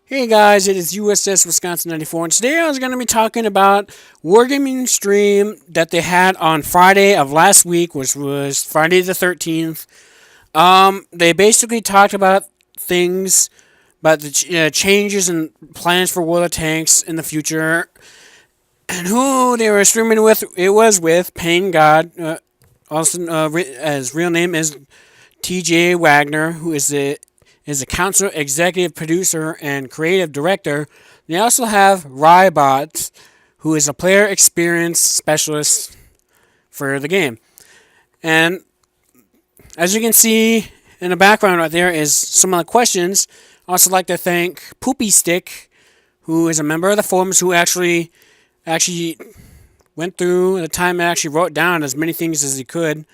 Hey guys, it is USS Wisconsin 94, and today I was going to be talking about Wargaming stream that they had on Friday of last week, which was Friday the 13th. They basically talked about things, about the changes and plans for World of Tanks in the future, and who they were streaming with. It was with Pain God, also as real name is T.J. Wagner, who is the council executive producer and creative director. They also have Rybot, who is a player experience specialist for the game. And as you can see in the background right there is some of the questions. I also like to thank Poopy Stick, who is a member of the forums who actually went through the time and actually wrote down as many things as he could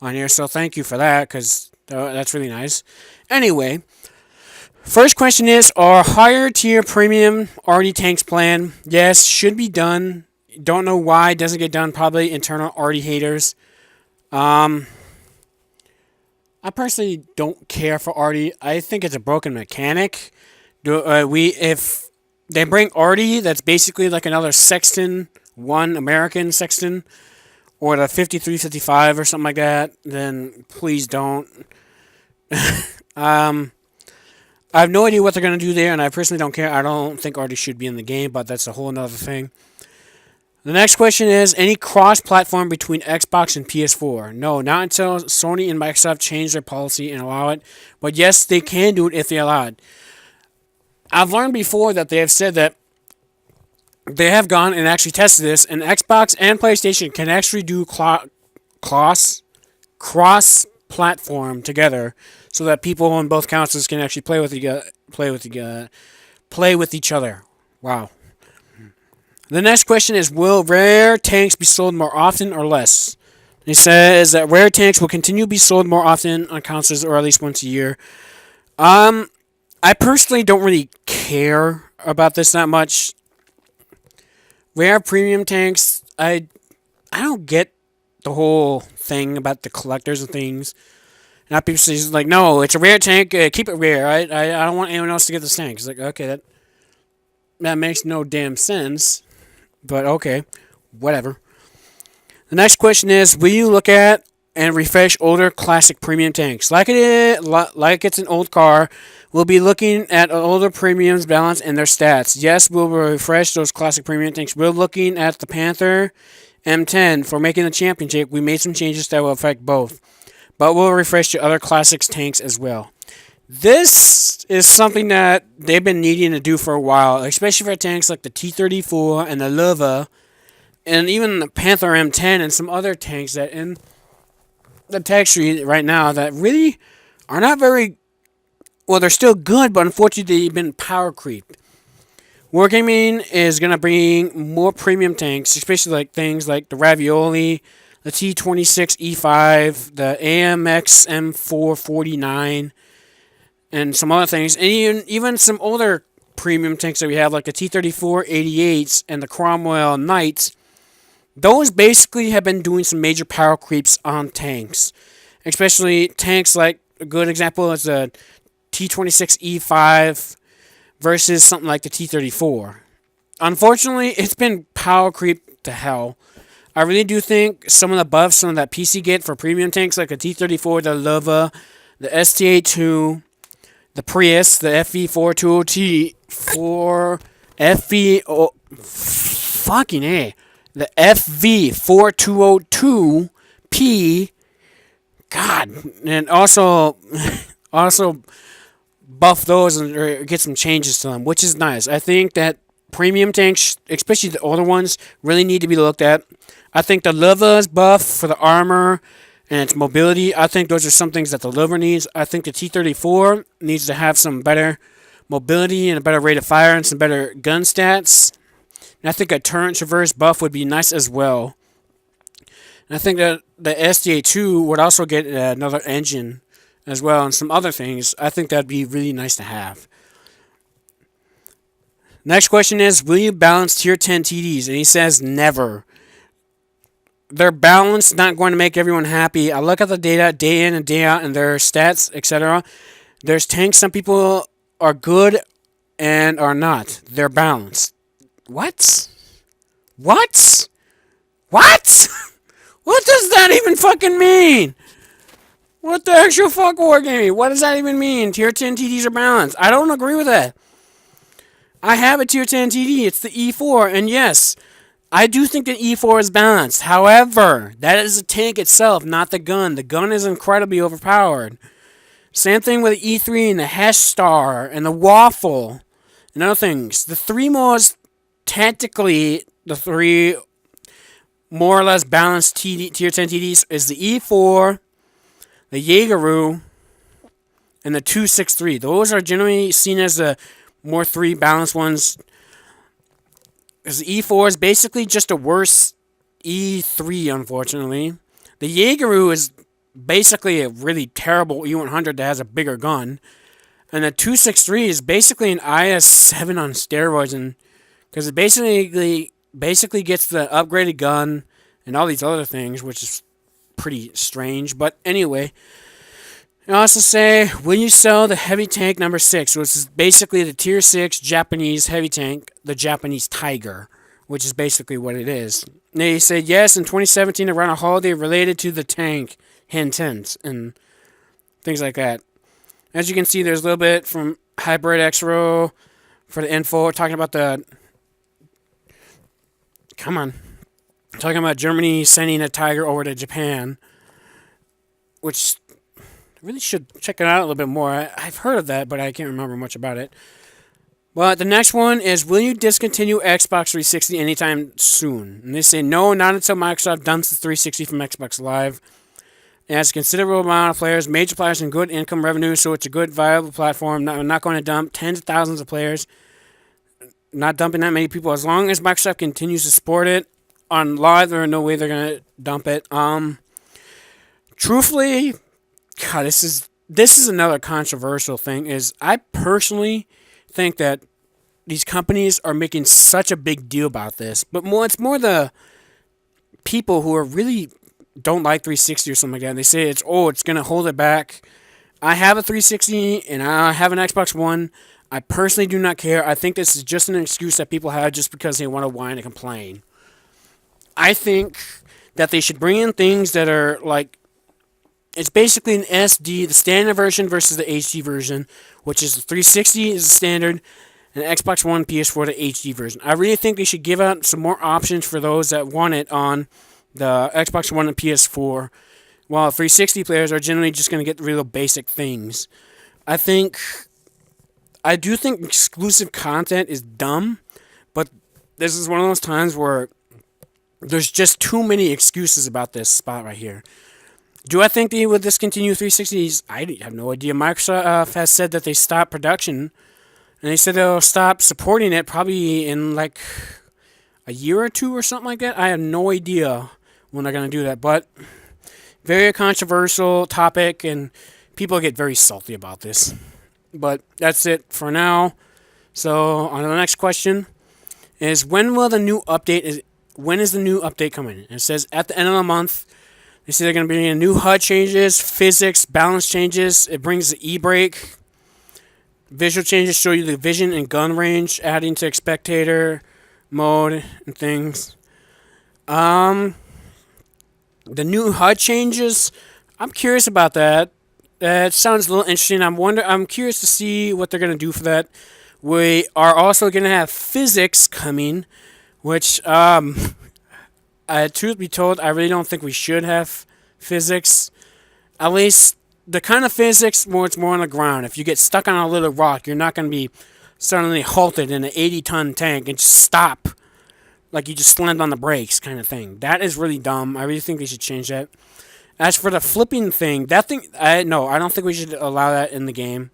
on here. So thank you for that, because that's really nice. Anyway, first question is, are higher tier premium RD tanks planned? Yes, should be done. Don't know why it doesn't get done. Probably internal RD haters. I personally don't care for RD. I think it's a broken mechanic. If they bring RD, that's basically like another Sexton, one American Sexton, or the 5355 or something like that, then please don't. I have no idea what they're going to do there, and I personally don't care. I don't think RD should be in the game, but that's a whole other thing. The next question is, any cross-platform between Xbox and PS4? No, not until Sony and Microsoft change their policy and allow it. But yes, they can do it if they allow it. I've learned before that they have said that they have gone and actually tested this, and Xbox and PlayStation can actually do cross-platform together, so that people on both consoles can actually play with each other. Wow. The next question is, will rare tanks be sold more often or less? It says that rare tanks will continue to be sold more often on consoles, or at least once a year. I personally don't really care about this that much. Rare premium tanks, I don't get the whole thing about the collectors and things. Not people say like, no, it's a rare tank. Keep it rare. I don't want anyone else to get this tank. It's like, okay, that makes no damn sense. But okay, whatever. The next question is, will you look at and refresh older classic premium tanks? Like it's an old car, we'll be looking at older premiums balance and their stats. Yes, we'll refresh those classic premium tanks. We're looking at the Panther M10 for making the championship. We made some changes that will affect both, but we'll refresh the other classics tanks as well. This is something that they've been needing to do for a while, especially for tanks like the T-34 and the Lova, and even the Panther M10 and some other tanks that in the tech tree right now that really are not very well. They're still good, but unfortunately they've been power creeped. Wargaming is gonna bring more premium tanks, especially like things like the Ravioli, the T26E5, the AMX M449, and some other things, and even some older premium tanks that we have, like the T3488s and the Cromwell Knights. Those basically have been doing some major power creeps on tanks, especially tanks like a good example is the T26E5 versus something like the T34. Unfortunately, it's been power creep to hell. I really do think some of the buffs, some of that PC get for premium tanks like the T34, the Lova, the STA2, the Prius, the FV42T, 4 FV, fucking A, the FV4202P, God, and also buff those and get some changes to them, which is nice. I think that premium tanks, especially the older ones, really need to be looked at. I think the Lova's buff for the armor and its mobility, I think those are some things that the Lova needs. I think the T-34 needs to have some better mobility and a better rate of fire and some better gun stats. And I think a turret traverse buff would be nice as well. And I think that the SDA2 would also get another engine as well and some other things. I think that'd be really nice to have. Next question is, will you balance tier 10 TDs? And he says never. Their balance not going to make everyone happy. I look at the data day in and day out and their stats, etc. There's tanks some people are good and are not. They're balanced. What? What? What? What does that even fucking mean? What the actual fuck, Wargaming? What does that even mean? Tier 10 TDs are balanced. I don't agree with that. I have a Tier 10 TD. It's the E4, and yes, I do think that E4 is balanced. However, that is the tank itself, not the gun. The gun is incredibly overpowered. Same thing with the E3 and the Hesh Star and the Waffle and other things. The three most tactically, the three more or less balanced Tier 10 TDs is the E4, the Jaegeru, and the 263. Those are generally seen as the more three balanced ones. Because the E4 is basically just a worse E3, unfortunately. The Jaegeru is basically a really terrible E100 that has a bigger gun. And the 263 is basically an IS-7 on steroids, and because it basically gets the upgraded gun and all these other things, which is pretty strange. But anyway, I also say, will you sell the heavy tank number 6, which is basically the tier 6 Japanese heavy tank, the Japanese Tiger, which is basically what it is. They said yes in 2017 around a holiday related to the tank, hint, and things like that. As you can see, there's a little bit from Hybrid X-Row for the info, talking about talking about Germany sending a Tiger over to Japan, which really should check it out a little bit more. I've heard of that, but I can't remember much about it. But the next one is, will you discontinue Xbox 360 anytime soon? And they say no, not until Microsoft dumps the 360 from Xbox Live. It has a considerable amount of players, major players, and good income revenue, so it's a good, viable platform. I'm not going to dump tens of thousands of players. Not dumping that many people. As long as Microsoft continues to support it on Live, there are no way they're going to dump it. Truthfully, God, this is another controversial thing. Is I personally think that these companies are making such a big deal about this, but it's more the people who are really don't like 360 or something like that. And they say it's going to hold it back. I have a 360 and I have an Xbox One. I personally do not care. I think this is just an excuse that people have just because they want to whine and complain. I think that they should bring in things that are like, it's basically an SD, the standard version versus the HD version, which is the 360 is the standard, and Xbox One, PS4, the HD version. I really think they should give out some more options for those that want it on the Xbox One and PS4, while 360 players are generally just going to get the real basic things. I do think exclusive content is dumb, but this is one of those times where there's just too many excuses about this spot right here. Do I think they will discontinue 360s? I have no idea. Microsoft has said that they stopped production, and they said they'll stop supporting it probably in like a year or two or something like that. I have no idea when they're going to do that, but very controversial topic, and people get very salty about this. But that's it for now. So on to the next question is, when is the new update coming? It says at the end of the month. They say they're going to be in new HUD changes, physics, balance changes. It brings the e-brake. Visual changes show you the vision and gun range, adding to spectator mode and things. The new HUD changes, I'm curious about that. That sounds a little interesting. I'm curious to see what they're going to do for that. We are also going to have physics coming, which truth be told, I really don't think we should have physics. At least the kind of physics where it's more on the ground. If you get stuck on a little rock, you're not going to be suddenly halted in an 80-ton tank and just stop. Like you just slammed on the brakes kind of thing. That is really dumb. I really think they should change that. As for the flipping thing, I don't think we should allow that in the game.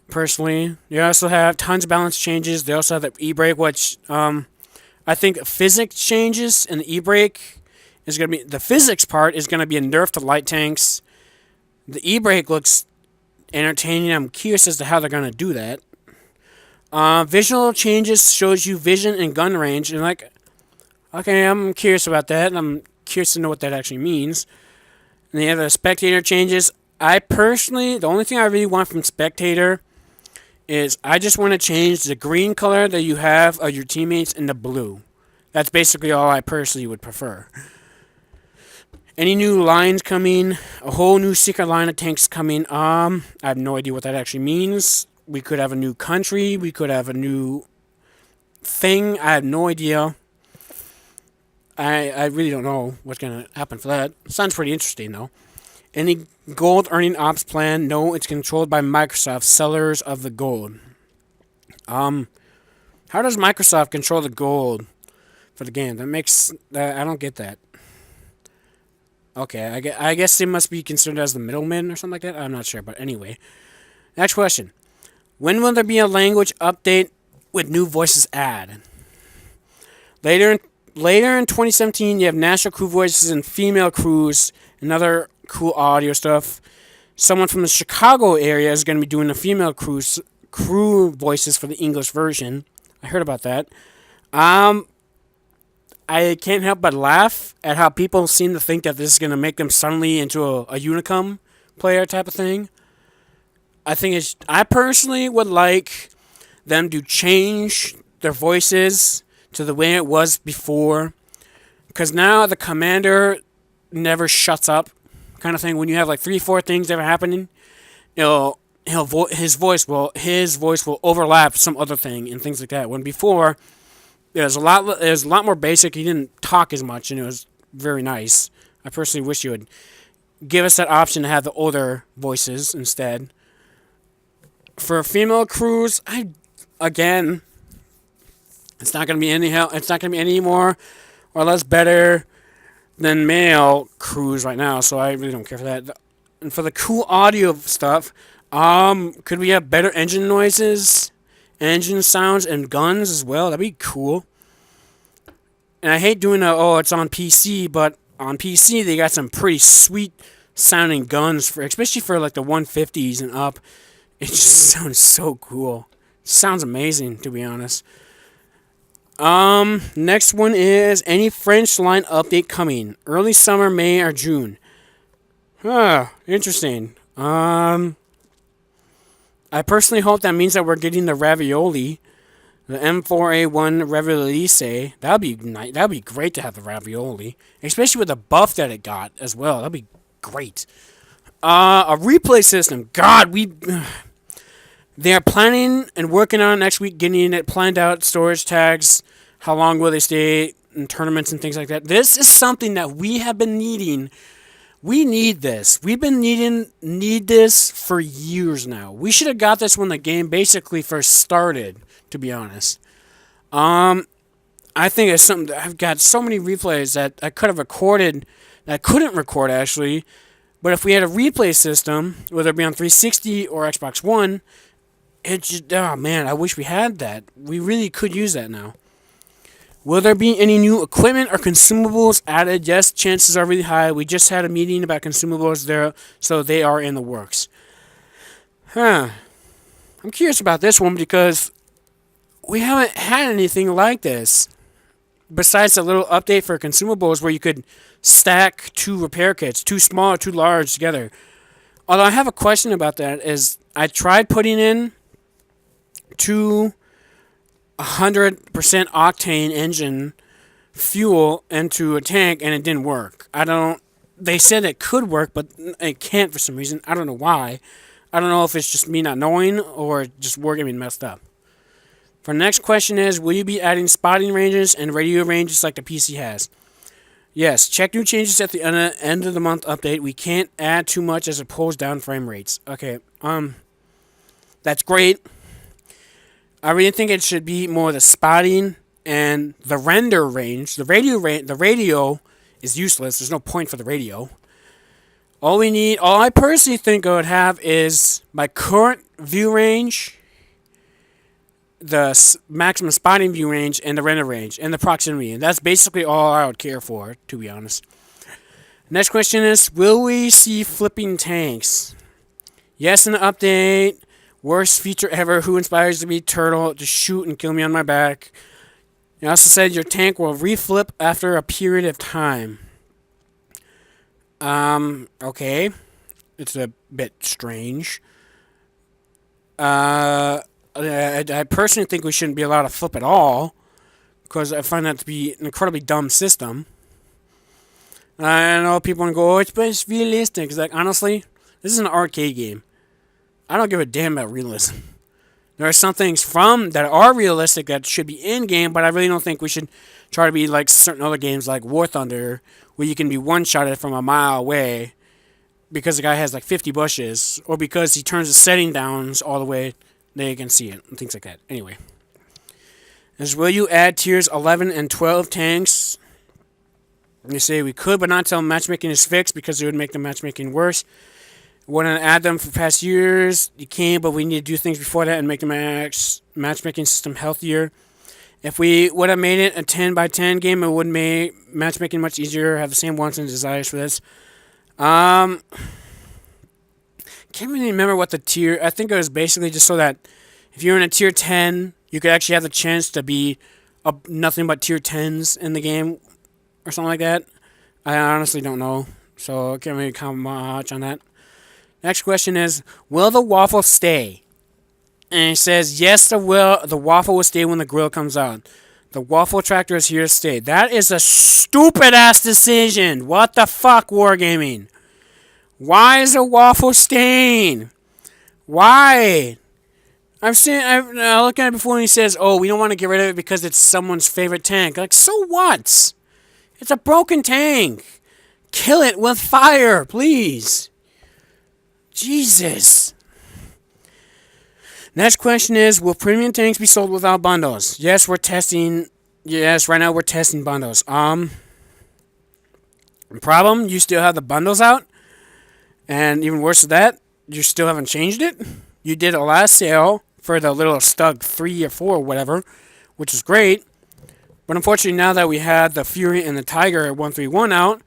Personally. They also have tons of balance changes. They also have the e-brake, which, I think physics changes and the e-brake is going to be... The physics part is going to be a nerf to light tanks. The e-brake looks entertaining. I'm curious as to how they're going to do that. Visual changes shows you vision and gun range. And okay, I'm curious about that. I'm curious to know what that actually means. And the other spectator changes. I personally... The only thing I really want from spectator is I just want to change the green color that you have of your teammates into blue. That's basically all I personally would prefer. Any new lines coming? A whole new secret line of tanks coming. I have no idea what that actually means. We could have a new country. We could have a new thing. I have no idea. I really don't know what's going to happen for that. Sounds pretty interesting, though. Any gold earning ops plan? No, it's controlled by Microsoft, sellers of the gold. How does Microsoft control the gold for the game? I don't get that. Okay, I guess they must be considered as the middlemen or something like that. I'm not sure, but anyway. Next question. When will there be a language update with new voices added? Later in 2017, you have national crew voices and female crews and other cool audio stuff. Someone from the Chicago area is going to be doing the female crew voices for the English version. I heard about that. I can't help but laugh at how people seem to think that this is going to make them suddenly into a Unicum player type of thing. I personally would like them to change their voices to the way it was before. Because now the commander never shuts up, kind of thing. When you have like 3-4 things that are happening, his voice will overlap some other thing and things like that. When before, it was a lot more basic. He didn't talk as much, and it was very nice. I personally wish you would give us that option to have the older voices instead. For female crews, it's not gonna be any help. It's not gonna be any more or less better than male crews right now. So I really don't care for that. And for the cool audio stuff, could we have better engine noises, engine sounds, and guns as well? That'd be cool. And I hate doing it's on PC, but on PC they got some pretty sweet sounding guns especially for like the 150s and up. It just sounds so cool. Sounds amazing, to be honest. Next one is any French line update coming? Early summer, May or June? Interesting. I personally hope that means that we're getting the ravioli, the M4A1 Raviolise. That'd be nice. That'd be great to have the ravioli, especially with the buff that it got as well. That'd be great. A replay system. God, they are planning and working on next week, getting it planned out. Storage tags. How long will they stay in tournaments and things like that? This is something that we have been needing. We need this. We've been need this for years now. We should have got this when the game basically first started, to be honest. I think it's something that I've got so many replays that I could have recorded that I couldn't record actually. But if we had a replay system, whether it be on 360 or Xbox One, I wish we had that. We really could use that now. Will there be any new equipment or consumables added? Yes, chances are really high. We just had a meeting about consumables there, so they are in the works. I'm curious about this one because we haven't had anything like this. Besides a little update for consumables where you could stack 2 repair kits, 2 small or 2 large together. Although I have a question about that is I tried putting in 2 100% octane engine fuel into a tank and it didn't work. They said it could work, but it can't for some reason. I don't know why. I don't know if it's just me not knowing or just working being messed up. For the next question is, will you be adding spotting ranges and radio ranges like the PC has? Yes, check new changes at the end of the month update. We can't add too much as it pulls down frame rates. Okay, that's great. I really think it should be more the spotting and the render range. The radio is useless. There's no point for the radio. All I personally think I would have is my current view range, the maximum spotting view range, and the render range, and the proximity. And that's basically all I would care for, to be honest. Next question is, will we see flipping tanks? Yes, in the update. Worst feature ever. Who inspires me? Turtle to shoot and kill me on my back. You also said your tank will reflip after a period of time. Okay. It's a bit strange. I personally think we shouldn't be allowed to flip at all because I find that to be an incredibly dumb system. I know people want to go, oh, it's realistic. It's like, honestly, this is an arcade game. I don't give a damn about realism. There are some things from that are realistic that should be in game, but I really don't think we should try to be like certain other games like War Thunder, where you can be one-shotted from a mile away because the guy has like 50 bushes, or because he turns the setting downs all the way, they can see it, and things like that. Anyway. Will you add tiers 11 and 12 tanks? They say we could, but not until matchmaking is fixed because it would make the matchmaking worse. Want to add them for past years? You can, but we need to do things before that and make the matchmaking system healthier. If we would have made it a 10 by 10 game, it would make matchmaking much easier. Have the same wants and desires for this. Can't really remember what the tier. I think it was basically just so that if you're in a tier 10, you could actually have the chance to be nothing but tier 10s in the game or something like that. I honestly don't know, so I can't really comment much on that. Next question is, will the waffle stay? And it says, yes, the waffle will stay when the grill comes out. The waffle tractor is here to stay. That is a stupid-ass decision. What the fuck, Wargaming? Why is the waffle staying? Why? I looked at it before and he says, oh, we don't want to get rid of it because it's someone's favorite tank. Like, so what? It's a broken tank. Kill it with fire, please. Jesus. Next question is, will premium tanks be sold without bundles? Yes, we're testing. Yes, right now we're testing bundles. Problem, you still have the bundles out. And even worse than that, you still haven't changed it. You did a last sale for the little Stug 3 or 4 or whatever, which is great. But unfortunately, now that we had the Fury and the Tiger at 131 out,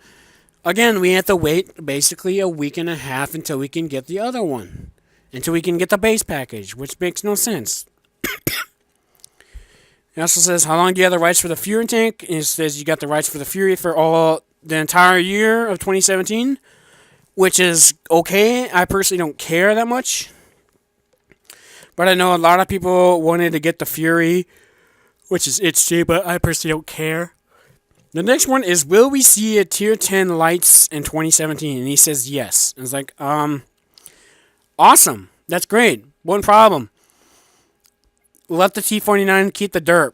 again, we have to wait basically a week and a half until we can get the other one. Until we can get the base package, which makes no sense. It also says, how long do you have the rights for the Fury tank? And it says you got the rights for the Fury for the entire year of 2017, which is okay. I personally don't care that much. But I know a lot of people wanted to get the Fury, which is itchy, but I personally don't care. The next one is, will we see a tier 10 lights in 2017? And he says yes. And it's like, awesome. That's great. One problem. Let the T49 keep the dirt.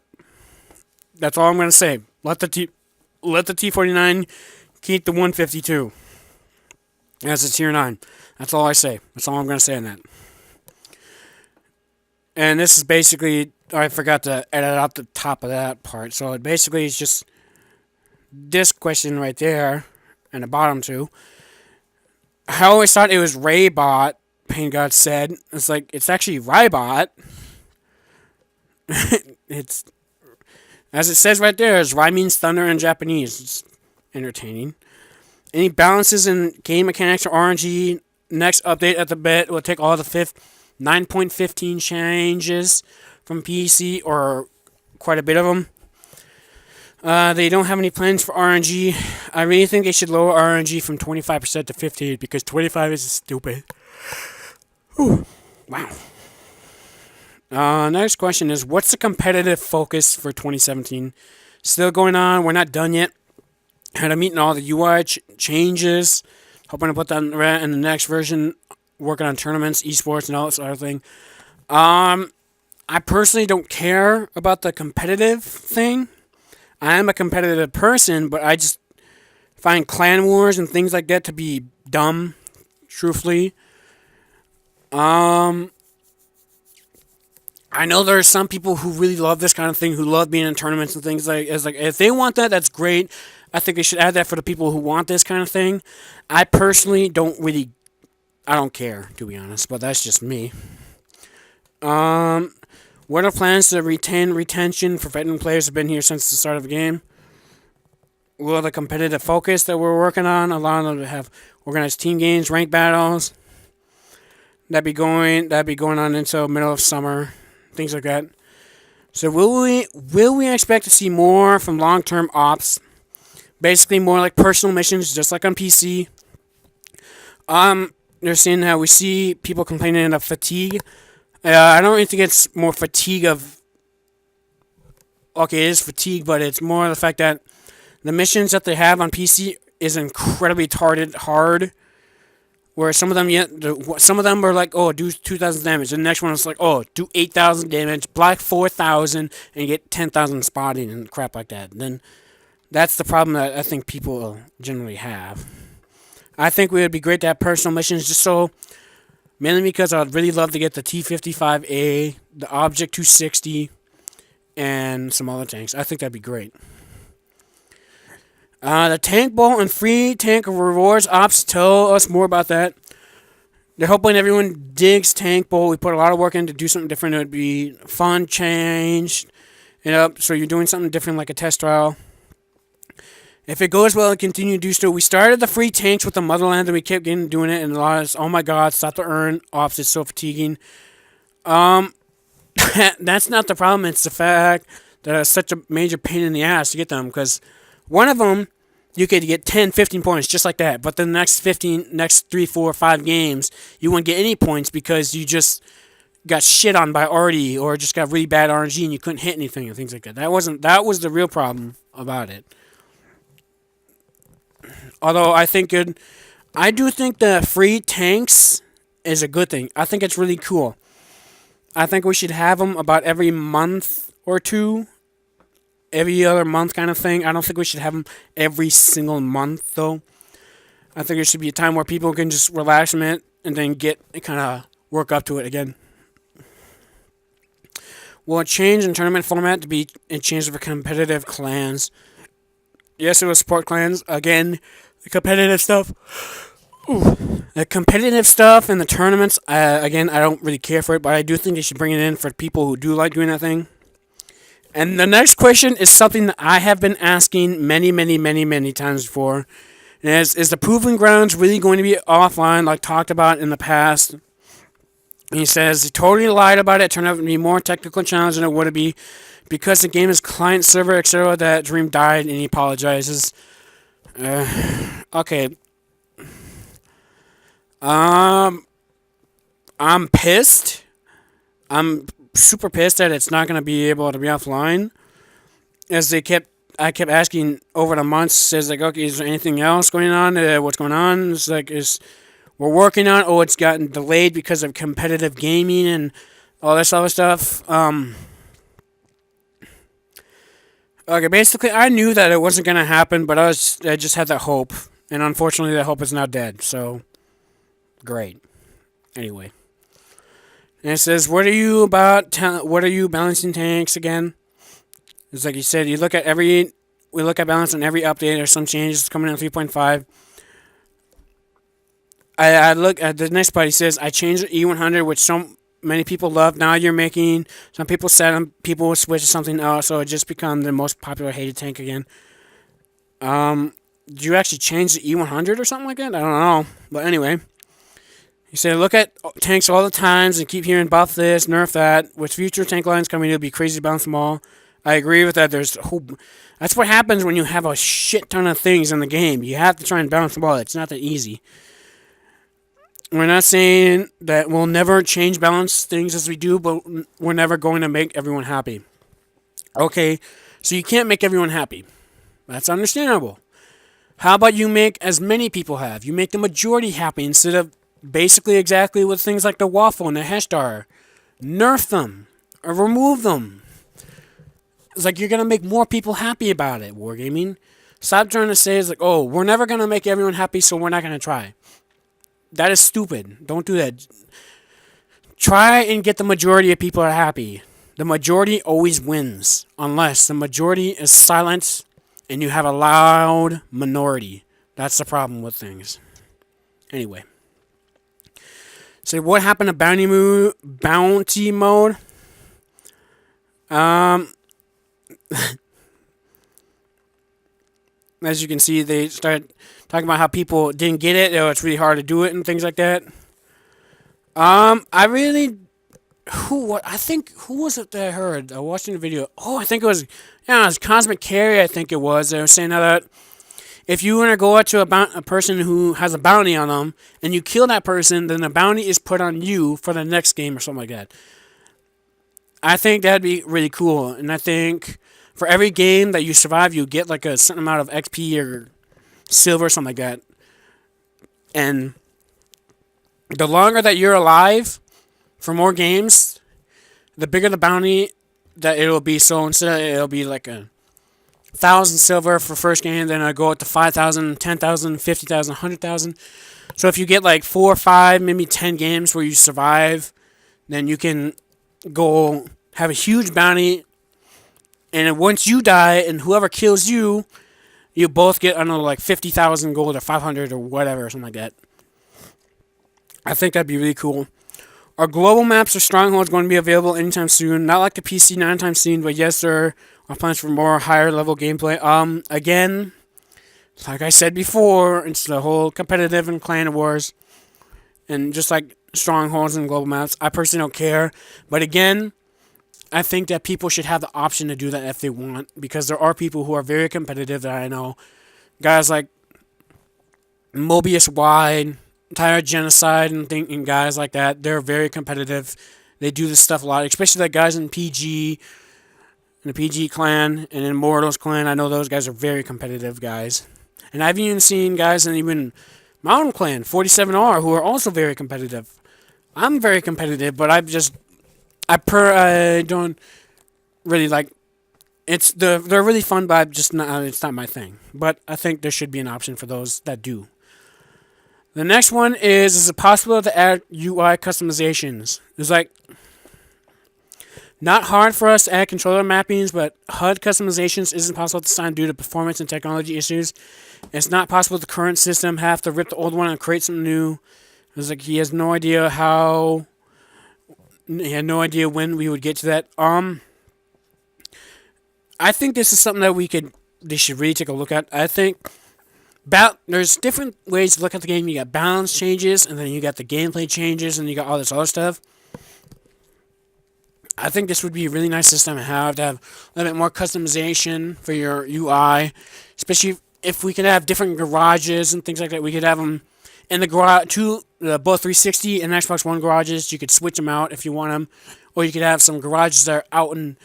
That's all I'm going to say. Let the T49 keep the 152 as a tier 9. That's all I say. That's all I'm going to say on that. And this is basically, I forgot to edit out the top of that part. So it basically is just this question right there and the bottom two. I always thought it was Raybot, Pain God said. It's like, it's actually Rybot. It's, as it says right there, is Rai means thunder in Japanese. It's entertaining. Any balances in game mechanics or RNG? Next update at the bit will take all the 9.15 changes from PC, or quite a bit of them. They don't have any plans for RNG. I really think they should lower RNG from 25% to 15%, because 25 is stupid. Whew. Wow. Next question is, what's the competitive focus for 2017? Still going on. We're not done yet. Had a meeting all the UI changes. Hoping to put that in the next version. Working on tournaments, esports, and all that sort of thing. I personally don't care about the competitive thing. I am a competitive person, but I just find clan wars and things like that to be dumb, truthfully. I know there are some people who really love this kind of thing, who love being in tournaments and things like. It's like, if they want that, that's great. I think they should add that for the people who want this kind of thing. I personally don't really. I don't care, to be honest, but that's just me. What are plans to retention for veteran players who have been here since the start of the game? Will the competitive focus that we're working on allow them to have organized team games, ranked battles? That'd be going on until middle of summer, things like that. So will we expect to see more from long-term ops? Basically, more like personal missions, just like on PC. They're saying how we see people complaining of fatigue. I don't really think it's more fatigue of. Okay, it is fatigue, but it's more the fact that the missions that they have on PC is incredibly targeted hard. Where some of them, some of them are like, oh, do 2,000 damage. The next one is like, oh, do 8,000 damage, black 4,000, and get 10,000 spotting and crap like that. Then that's the problem that I think people generally have. I think it would be great to have personal missions, just so mainly because I'd really love to get the T-55A, the Object 260, and some other tanks. I think that'd be great. The Tank Bowl and free tank rewards ops tell us more about that. They're hoping everyone digs Tank Bowl. We put a lot of work in to do something different. It would be fun, changed, so you're doing something different like a test trial. If it goes well and continue to do so, we started the free tanks with the Motherland and we kept getting doing it, and a lot of us, oh my god, stop the earn ops, it's so fatiguing. That's not the problem, it's the fact that it's such a major pain in the ass to get them, because one of them, you could get 10, 15 points just like that, but the next 3, 4, 5 games, you wouldn't get any points because you just got shit on by Artie or just got really bad RNG and you couldn't hit anything and things like that. That was the real problem about it. Although I do think the free tanks is a good thing. I think it's really cool. I think we should have them about every month or two, every other month kind of thing. I don't think we should have them every single month though. I think there should be a time where people can just relax a minute and then get kind of work up to it again. Will it change in tournament format to be a change for competitive clans? Yes, it will support clans again. The competitive stuff. The competitive stuff and the tournaments, again, I don't really care for it, but I do think they should bring it in for people who do like doing that thing. And the next question is something that I have been asking many, many, many, many times before. And is the Proving Grounds really going to be offline, like talked about in the past? And he says he totally lied about it. It turned out to be more technical challenge than it would be because the game is client server, etc. That dream died, and he apologizes. Okay. I'm pissed. I'm super pissed that it's not going to be able to be offline. As I kept asking over the months. Says like, okay, is there anything else going on? What's going on? It's like, we're working on. Oh, it's gotten delayed because of competitive gaming and all this other stuff. Okay, basically, I knew that it wasn't gonna happen, but I just had that hope, and unfortunately, that hope is now dead. So, great. Anyway, and it says, "What are you about? What are you balancing tanks again?" It's like you said. We look at balance on every update. There's some changes coming in 3.5. I look at the next part. He says, "I changed the E100, which so many people love. Now you're making some people sad. People will switch to something else, so it just become the most popular hated tank again." Did you actually change the E100 or something like that? I don't know. But anyway, he said, "Look at tanks all the times and keep hearing buff this, nerf that. With future tank lines coming, it'll be crazy to balance them all." I agree with that. That's what happens when you have a shit ton of things in the game. You have to try and balance them all. It's not that easy. We're not saying that we'll never change balance things as we do, but we're never going to make everyone happy. Okay, so you can't make everyone happy. That's understandable. How about you make as many people have? You make the majority happy instead of basically exactly with things like the waffle and the Heshtar. Nerf them or remove them. It's like you're going to make more people happy about it, Wargaming. Stop trying to say it's like, oh, we're never going to make everyone happy, so we're not going to try. That is stupid. Don't do that. Try and get the majority of people are happy. The majority always wins, unless the majority is silent and you have a loud minority. That's the problem with things. Anyway. So what happened to bounty mode? As you can see, they started talking about how people didn't get it, or it's really hard to do it and things like that. I think, who was it that I heard? Watching the video. Oh, I think it was Cosmic Carry, I think it was. They were saying that if you want to go out to a person who has a bounty on them and you kill that person, then the bounty is put on you for the next game or something like that. I think that'd be really cool, and I think for every game that you survive, you get like a certain amount of XP or silver or something like that. And the longer that you're alive for more games, the bigger the bounty that it'll be. So instead, it'll be like 1,000 silver for first game, then I go up to 5,000, 10,000, 50,000, 100,000. So if you get like 4 or 5, maybe 10 games where you survive, then you can go have a huge bounty. And once you die, and whoever kills you, you both get another like 50,000 gold or 500 or whatever, or something like that. I think that'd be really cool. Are global maps or strongholds going to be available anytime soon? Not like the PC, not anytime soon, but yes, there are plans for more higher level gameplay. Again, like I said before, it's the whole competitive and clan wars, and just like strongholds and global maps. I personally don't care, but again, I think that people should have the option to do that if they want, because there are people who are very competitive that I know. Guys like Mobius Wide, Tire Genocide, and guys like that, they're very competitive. They do this stuff a lot, especially like guys in PG, in the PG clan, and in Immortals clan. I know those guys are very competitive guys. And I've even seen guys in even Mountain Clan, 47R, who are also very competitive. I'm very competitive, but I don't really like. They're really fun, but it's not my thing. But I think there should be an option for those that do. The next one is it possible to add UI customizations? It's like not hard for us to add controller mappings, but HUD customizations isn't possible at this time due to performance and technology issues. It's not possible the current system have to rip the old one and create something new. It's like he has no idea how. He had no idea when we would get to that. I think this is something that they should really take a look at. I think there's different ways to look at the game. You got balance changes, and then you got the gameplay changes, and you got all this other stuff. I think this would be a really nice system to have a little bit more customization for your UI, especially if we could have different garages and things like that. We could have them in the garage, both 360 and Xbox One garages. You could switch them out if you want them, or you could have some garages that are out in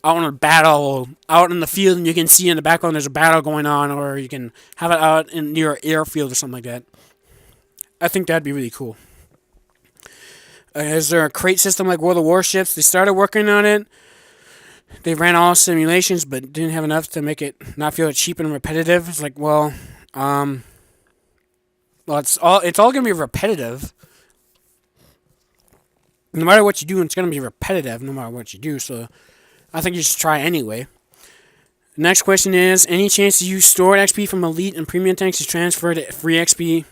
a battle, out in the field, and you can see in the background there's a battle going on, or you can have it out near an airfield or something like that. I think that'd be really cool. Is there a crate system like World of Warships? They started working on it. They ran all simulations, but didn't have enough to make it not feel cheap and repetitive. It's like, it's all gonna be repetitive. No matter what you do, it's gonna be repetitive. No matter what you do, so I think you should try anyway. The next question is: any chance you stored XP from Elite and Premium tanks to transfer to free XP?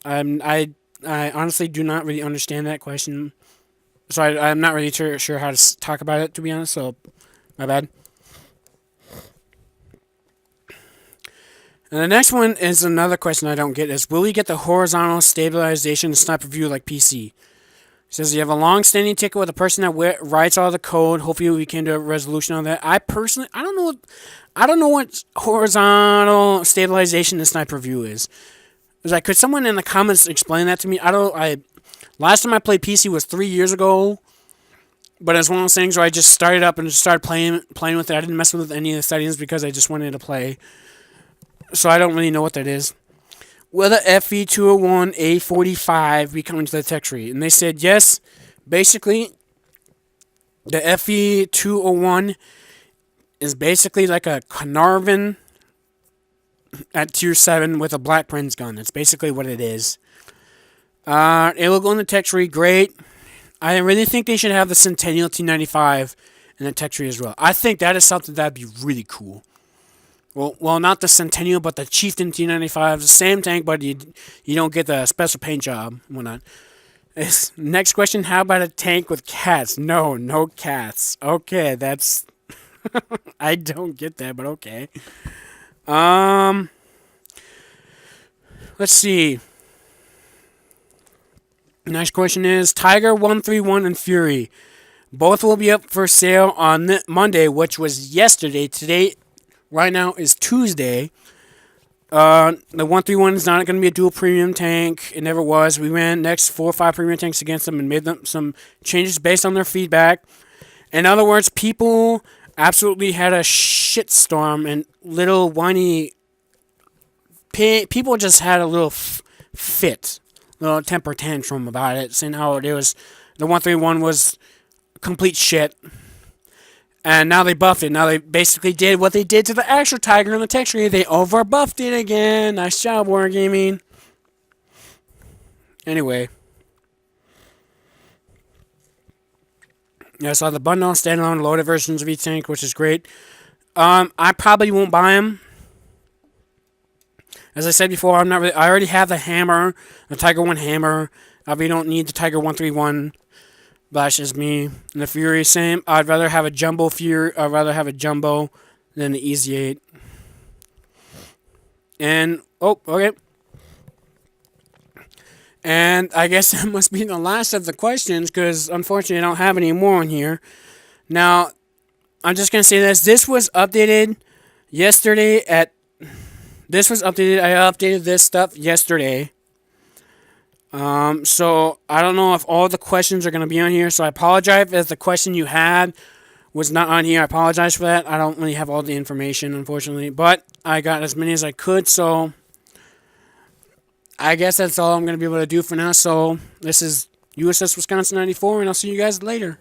I honestly do not really understand that question, so I'm not really sure how to talk about it, to be honest. So, my bad. And the next one is another question I don't get: is will we get the horizontal stabilization sniper view like PC? It says you have a long-standing ticket with a person that writes all the code. Hopefully, we can do a resolution on that. I don't know what horizontal stabilization and sniper view is. It's like, could someone in the comments explain that to me? Last time I played PC was 3 years ago, but it's one of those things where I just started up and just started playing with it. I didn't mess with any of the settings because I just wanted to play. So I don't really know what that is. Will the FE201A45 be coming to the tech tree? And they said yes. Basically, the FE201 is basically like a Carnarvon at tier 7 with a Black Prince gun. That's basically what it is. It will go in the tech tree. Great. I really think they should have the Centennial T95 in the tech tree as well. I think that is something that would be really cool. Well, not the Centennial, but the Chieftain T95. The same tank, but you don't get the special paint job and whatnot. Next question, how about a tank with cats? No cats. Okay, that's... I don't get that, but okay. Let's see. Next question is Tiger 131 and Fury. Both will be up for sale on Monday, which was yesterday. Today, right now, is Tuesday. The 131 is not going to be a dual premium tank. It never was. We ran next 4 or 5 premium tanks against them and made them some changes based on their feedback. In other words, people absolutely had a shitstorm and little whiny. People just had a little fit, little temper tantrum about it, saying how it was the 131 was complete shit. And now they buffed it. Now they basically did what they did to the actual Tiger in the text tree. They over buffed it again. Nice job, Wargaming. Anyway. Yeah, I saw the bundle standalone loaded versions of each tank, which is great. I probably won't buy them. As I said before, I'm not really. I already have the hammer, the Tiger 1 hammer. We don't need the Tiger 131. That's just me. And the Fury, same. I'd rather have a jumbo Fury. I'd rather have a jumbo than the Easy 8. And okay. And I guess that must be the last of the questions, because unfortunately I don't have any more on here. Now, I'm just gonna say this. This was updated yesterday at. This was updated. I updated this stuff yesterday. So I don't know if all the questions are going to be on here, so I apologize if the question you had was not on here. I apologize for that. I don't really have all the information, unfortunately, but I got as many as I could, so I guess that's all I'm going to be able to do for now. So this is USS Wisconsin 94, and I'll see you guys later.